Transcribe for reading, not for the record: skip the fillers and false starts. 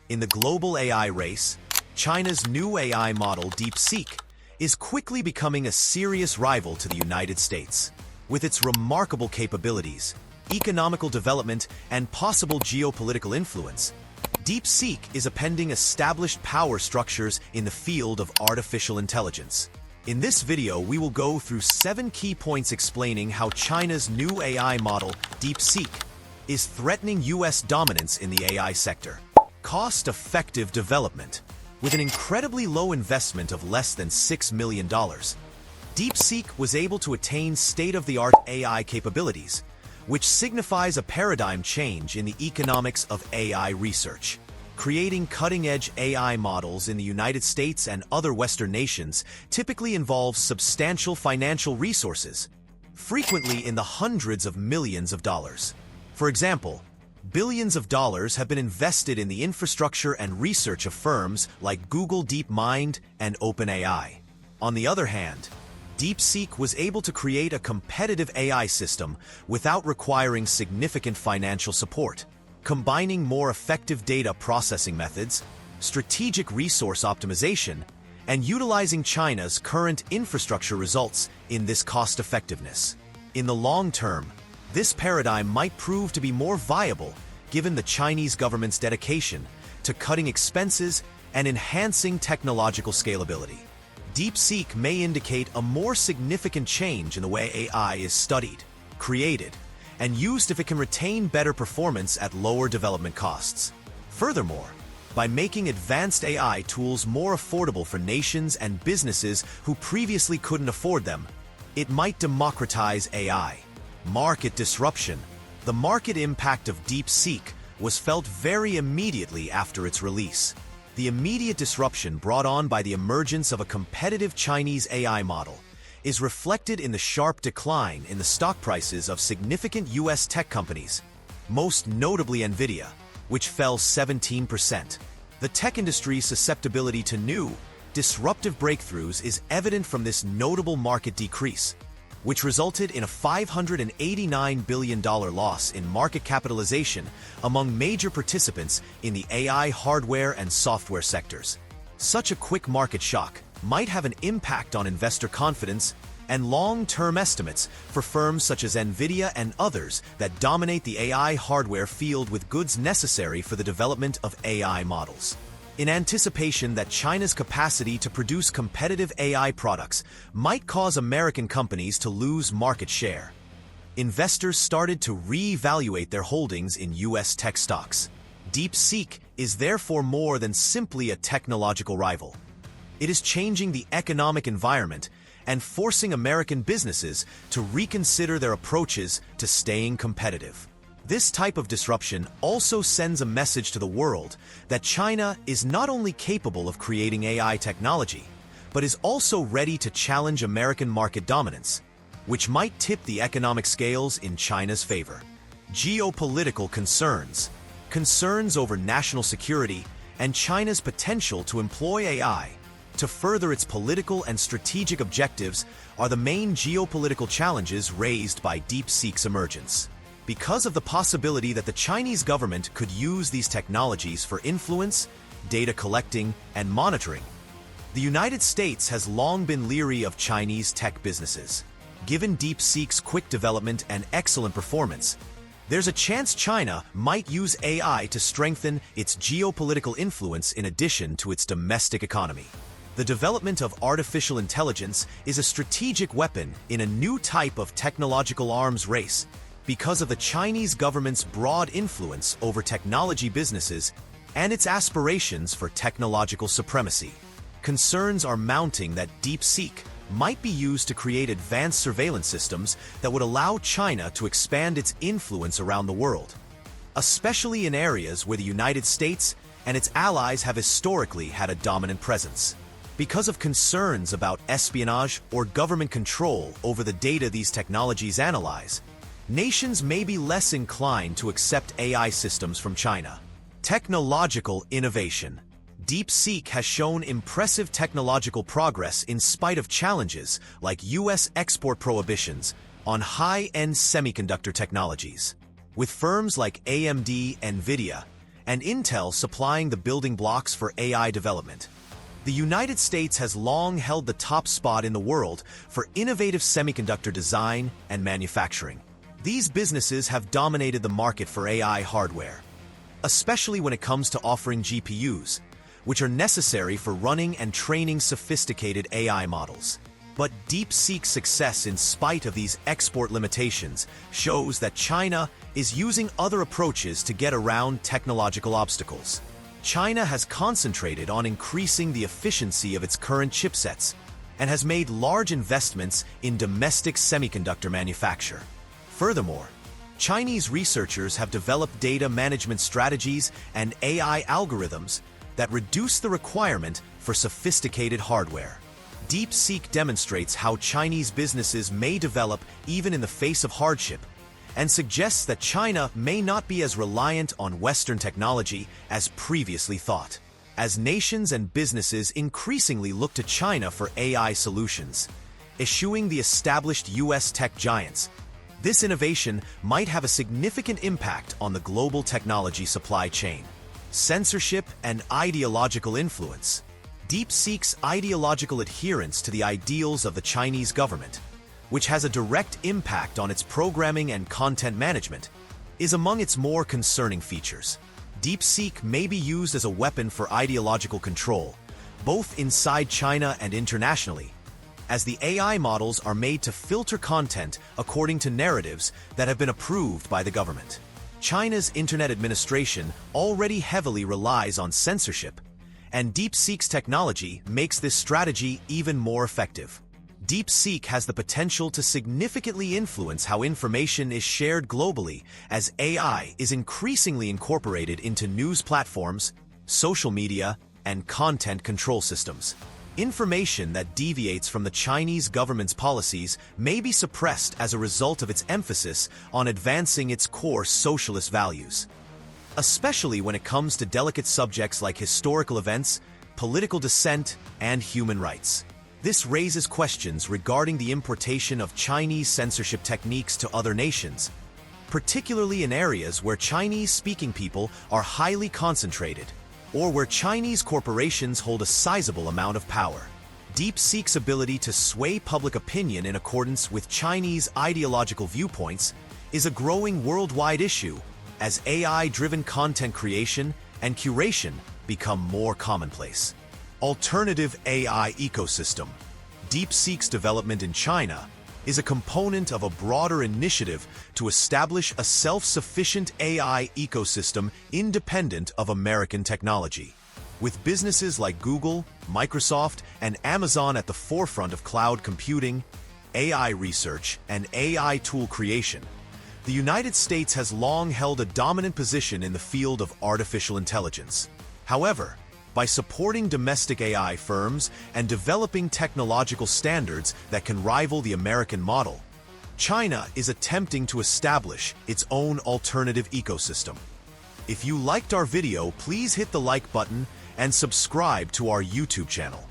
In the global AI race, China's new AI model DeepSeek is quickly becoming a serious rival to the United States. With its remarkable capabilities, economical development, and possible geopolitical influence, DeepSeek is appending established power structures in the field of artificial intelligence. In this video, we will go through 7 key points explaining how China's new AI model, DeepSeek, is threatening US dominance in the AI sector. Cost-effective development. With an incredibly low investment of less than $6 million, DeepSeek was able to attain state-of-the-art AI capabilities, which signifies a paradigm change in the economics of AI research. Creating cutting-edge AI models in the United States and other Western nations typically involves substantial financial resources, frequently in the hundreds of millions of dollars. For example, billions of dollars have been invested in the infrastructure and research of firms like Google DeepMind and OpenAI. On the other hand, DeepSeek was able to create a competitive AI system without requiring significant financial support, combining more effective data processing methods, strategic resource optimization, and utilizing China's current infrastructure results in this cost-effectiveness. In the long term, this paradigm might prove to be more viable given the Chinese government's dedication to cutting expenses and enhancing technological scalability. DeepSeek may indicate a more significant change in the way AI is studied, created, and used if it can retain better performance at lower development costs. Furthermore, by making advanced AI tools more affordable for nations and businesses who previously couldn't afford them, it might democratize AI. Market disruption. The market impact of DeepSeek was felt very immediately after its release. The immediate disruption brought on by the emergence of a competitive Chinese AI model is reflected in the sharp decline in the stock prices of significant US tech companies, most notably Nvidia, which fell 17%. The tech industry's susceptibility to new, disruptive breakthroughs is evident from this notable market decrease, which resulted in a $589 billion loss in market capitalization among major participants in the AI hardware and software sectors. Such a quick market shock might have an impact on investor confidence and long-term estimates for firms such as Nvidia and others that dominate the AI hardware field with goods necessary for the development of AI models. In anticipation that China's capacity to produce competitive AI products might cause American companies to lose market share, investors started to re-evaluate their holdings in US tech stocks. DeepSeek is therefore more than simply a technological rival. It is changing the economic environment and forcing American businesses to reconsider their approaches to staying competitive. This type of disruption also sends a message to the world that China is not only capable of creating AI technology, but is also ready to challenge American market dominance, which might tip the economic scales in China's favor. Geopolitical concerns. Concerns over national security and China's potential to employ AI to further its political and strategic objectives are the main geopolitical challenges raised by DeepSeek's emergence. Because of the possibility that the Chinese government could use these technologies for influence, data collecting, and monitoring, the United States has long been leery of Chinese tech businesses. Given DeepSeek's quick development and excellent performance, there's a chance China might use AI to strengthen its geopolitical influence in addition to its domestic economy. The development of artificial intelligence is a strategic weapon in a new type of technological arms race because of the Chinese government's broad influence over technology businesses and its aspirations for technological supremacy. Concerns are mounting that DeepSeek might be used to create advanced surveillance systems that would allow China to expand its influence around the world, especially in areas where the United States and its allies have historically had a dominant presence. Because of concerns about espionage or government control over the data these technologies analyze, nations may be less inclined to accept AI systems from China. Technological innovation. DeepSeek has shown impressive technological progress in spite of challenges like US export prohibitions on high-end semiconductor technologies. With firms like AMD, Nvidia, and Intel supplying the building blocks for AI development. The United States has long held the top spot in the world for innovative semiconductor design and manufacturing. These businesses have dominated the market for AI hardware, especially when it comes to offering GPUs, which are necessary for running and training sophisticated AI models. But DeepSeek's success in spite of these export limitations shows that China is using other approaches to get around technological obstacles. China has concentrated on increasing the efficiency of its current chipsets and has made large investments in domestic semiconductor manufacture. Furthermore, Chinese researchers have developed data management strategies and AI algorithms that reduce the requirement for sophisticated hardware. DeepSeek demonstrates how Chinese businesses may develop even in the face of hardship, and suggests that China may not be as reliant on Western technology as previously thought. As nations and businesses increasingly look to China for AI solutions, eschewing the established US tech giants, this innovation might have a significant impact on the global technology supply chain. Censorship and ideological influence. DeepSeek's ideological adherence to the ideals of the Chinese government, which has a direct impact on its programming and content management, is among its more concerning features. DeepSeek may be used as a weapon for ideological control, both inside China and internationally, as the AI models are made to filter content according to narratives that have been approved by the government. China's Internet Administration already heavily relies on censorship, and DeepSeek's technology makes this strategy even more effective. DeepSeek has the potential to significantly influence how information is shared globally as AI is increasingly incorporated into news platforms, social media, and content control systems. Information that deviates from the Chinese government's policies may be suppressed as a result of its emphasis on advancing its core socialist values, especially when it comes to delicate subjects like historical events, political dissent, and human rights. This raises questions regarding the importation of Chinese censorship techniques to other nations, particularly in areas where Chinese-speaking people are highly concentrated, or where Chinese corporations hold a sizable amount of power. DeepSeek's ability to sway public opinion in accordance with Chinese ideological viewpoints is a growing worldwide issue as AI-driven content creation and curation become more commonplace. Alternative AI ecosystem. DeepSeek's development in China is a component of a broader initiative to establish a self-sufficient AI ecosystem independent of American technology. With businesses like Google, Microsoft, and Amazon at the forefront of cloud computing, AI research, and AI tool creation, the United States has long held a dominant position in the field of artificial intelligence. However, by supporting domestic AI firms and developing technological standards that can rival the American model, China is attempting to establish its own alternative ecosystem. If you liked our video, please hit the like button and subscribe to our YouTube channel.